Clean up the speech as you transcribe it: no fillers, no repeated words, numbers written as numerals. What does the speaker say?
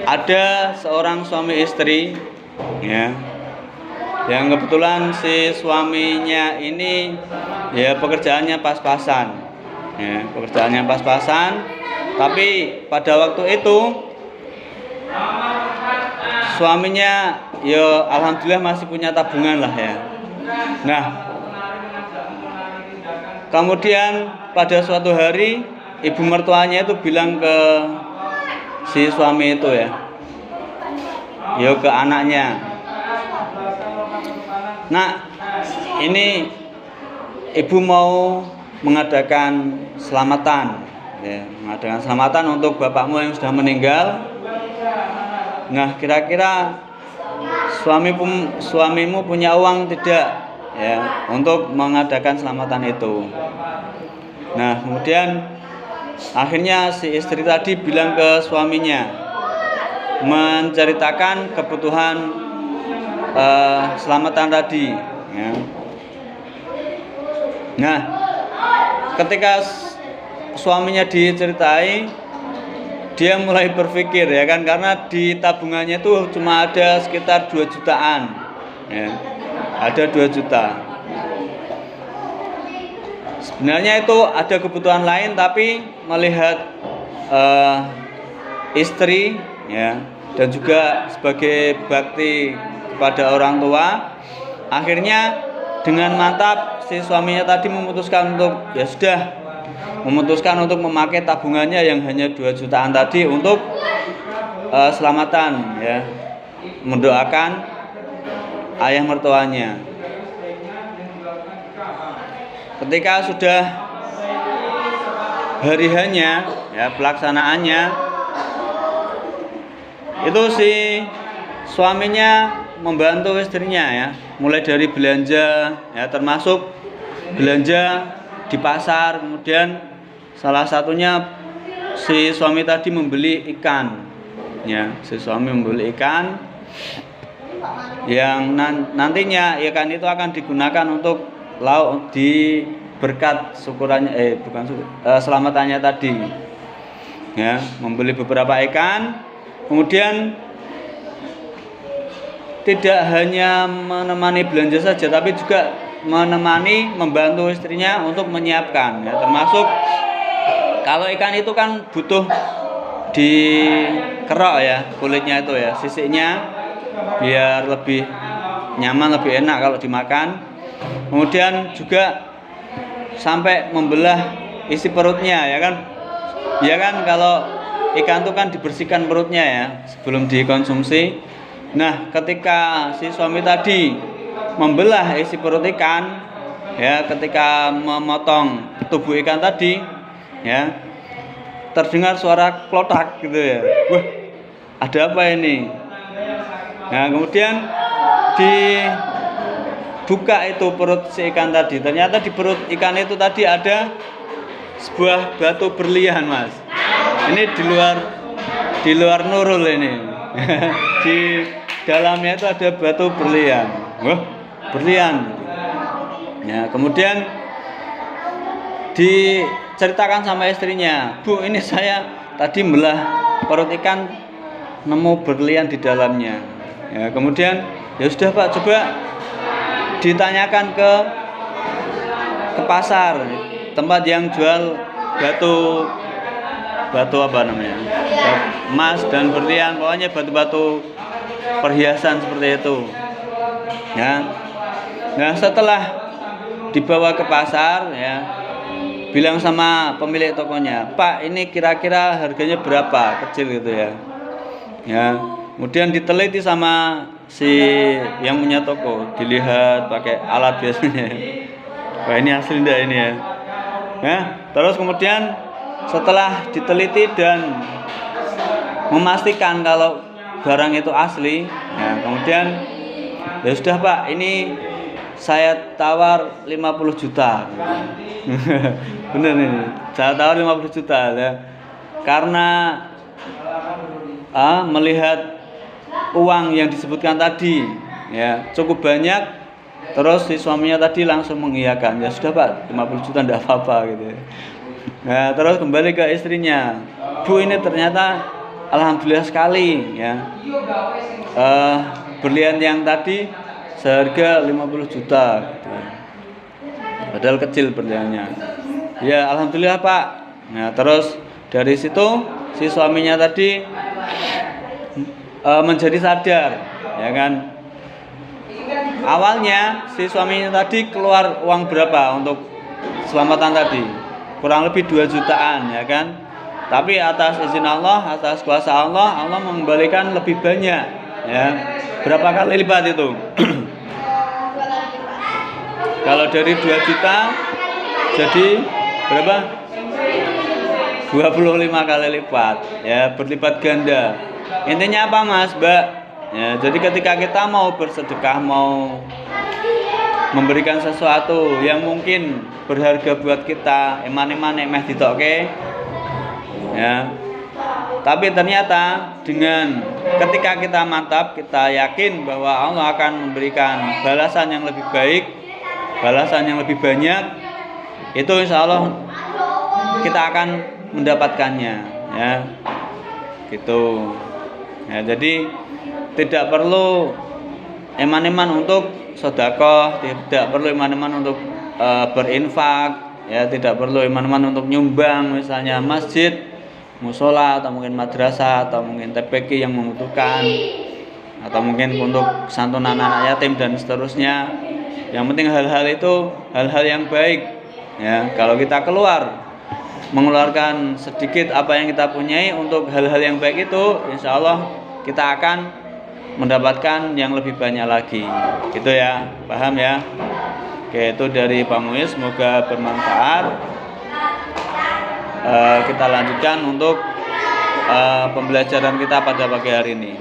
ada seorang suami istri, ya, yang kebetulan si suaminya ini ya pekerjaannya pas-pasan, ya, pekerjaannya pas-pasan, tapi pada waktu itu suaminya ya alhamdulillah masih punya tabungan lah ya. Nah, kemudian pada suatu hari ibu mertuanya itu bilang ke si suami itu ya ke anaknya, "Nak, ini ibu mau mengadakan selamatan, ya, mengadakan selamatan untuk bapakmu yang sudah meninggal. Nah, kira-kira suamimu punya uang tidak, ya, untuk mengadakan selamatan itu?" Nah, kemudian akhirnya si istri tadi bilang ke suaminya, menceritakan kebutuhan selamatan tadi, ya. Nah, ketika suaminya diceritai, dia mulai berpikir, ya kan, karena di tabungannya itu cuma ada sekitar 2 jutaan, ya, ada 2 juta. Sebenarnya itu ada kebutuhan lain, tapi melihat istri, ya, dan juga sebagai bakti kepada orang tua, akhirnya dengan mantap si suaminya tadi memutuskan untuk memakai tabungannya yang hanya 2 jutaan tadi untuk selamatan, ya, mendoakan ayah mertuanya. Ketika sudah hari hanya, ya, pelaksanaannya, itu si suaminya membantu istrinya, ya, mulai dari belanja, ya, termasuk belanja di pasar. Kemudian salah satunya si suami tadi membeli ikan, ya, si suami membeli ikan yang nantinya ikan itu akan digunakan untuk lauk di berkat syukurannya, selamatannya tadi, ya, membeli beberapa ikan. Kemudian tidak hanya menemani belanja saja, tapi juga membantu istrinya untuk menyiapkan, ya, termasuk kalau ikan itu kan butuh dikerok, ya, kulitnya itu, ya, sisiknya, biar lebih nyaman, lebih enak kalau dimakan. Kemudian juga sampai membelah isi perutnya, ya kan, ya kan, kalau ikan itu kan dibersihkan perutnya, ya, sebelum dikonsumsi. Nah, ketika si suami tadi membelah isi perut ikan, ya, ketika memotong tubuh ikan tadi, ya, terdengar suara klotak gitu, ya. Wah, ada apa ini? Nah, kemudian dibuka itu perut si ikan tadi. Ternyata di perut ikan itu tadi ada sebuah batu berlian, Mas. Ini di luar nurul ini. Di dalamnya itu ada batu berlian. Wah, berlian. Ya, kemudian diceritakan sama istrinya, "Bu, ini saya tadi belah perut ikan, nemu berlian di dalamnya." Ya, kemudian, "Ya sudah, Pak, coba ditanyakan ke pasar, tempat yang jual batu apa namanya, emas dan berlian, pokoknya batu-batu perhiasan seperti itu." Ya. Nah, setelah dibawa ke pasar, ya, bilang sama pemilik tokonya, "Pak, ini kira-kira harganya berapa?" Kecil gitu, ya. Ya, kemudian diteliti sama si yang punya toko, dilihat pakai alat biasanya. Wah, ini asli enggak ini, ya. Ya, terus kemudian setelah diteliti dan memastikan kalau barang itu asli, ya, kemudian, "Ya sudah, Pak, ini saya tawar 50 juta." Bener ini, saya tawar 50 juta, ya. Karena melihat uang yang disebutkan tadi, ya, cukup banyak, terus si suaminya tadi langsung mengiyakan, "Ya sudah, Pak, 50 juta enggak apa-apa," gitu. Nah, terus kembali ke istrinya, "Bu, ini ternyata alhamdulillah sekali ya. Berlian yang tadi seharga 50 juta gitu. Padahal kecil berliannya. Ya alhamdulillah Pak. Nah terus dari situ si suaminya tadi menjadi sadar, ya kan. Awalnya si suaminya tadi keluar uang berapa untuk selamatan tadi? Kurang lebih 2 jutaan, ya kan. Tapi atas izin Allah, atas kuasa Allah, Allah mengembalikan lebih banyak, ya. Berapa kali lipat itu? Kalau dari 2 juta jadi berapa? 25 kali lipat, ya, berlipat ganda. Intinya apa Mas, Mbak? Ya, jadi ketika kita mau bersedekah, mau memberikan sesuatu yang mungkin berharga buat kita, eman-eman meh ditokke, ya. Tapi ternyata dengan ketika kita mantap, kita yakin bahwa Allah akan memberikan balasan yang lebih baik, balasan yang lebih banyak, itu insya Allah kita akan mendapatkannya, ya, gitu. Ya, jadi tidak perlu eman-eman untuk sedekah, tidak perlu eman-eman untuk berinfak, ya, tidak perlu eman-eman untuk nyumbang, misalnya masjid, musola, atau mungkin madrasah, atau mungkin TPQ yang membutuhkan, atau mungkin untuk santunan anak yatim dan seterusnya. Yang penting hal-hal itu hal-hal yang baik, ya. Kalau kita mengeluarkan sedikit apa yang kita punyai untuk hal-hal yang baik itu, insya Allah kita akan mendapatkan yang lebih banyak lagi, gitu ya, paham ya? Oke, itu dari Pak Muiz, semoga bermanfaat. Kita lanjutkan untuk pembelajaran kita pada pagi hari ini.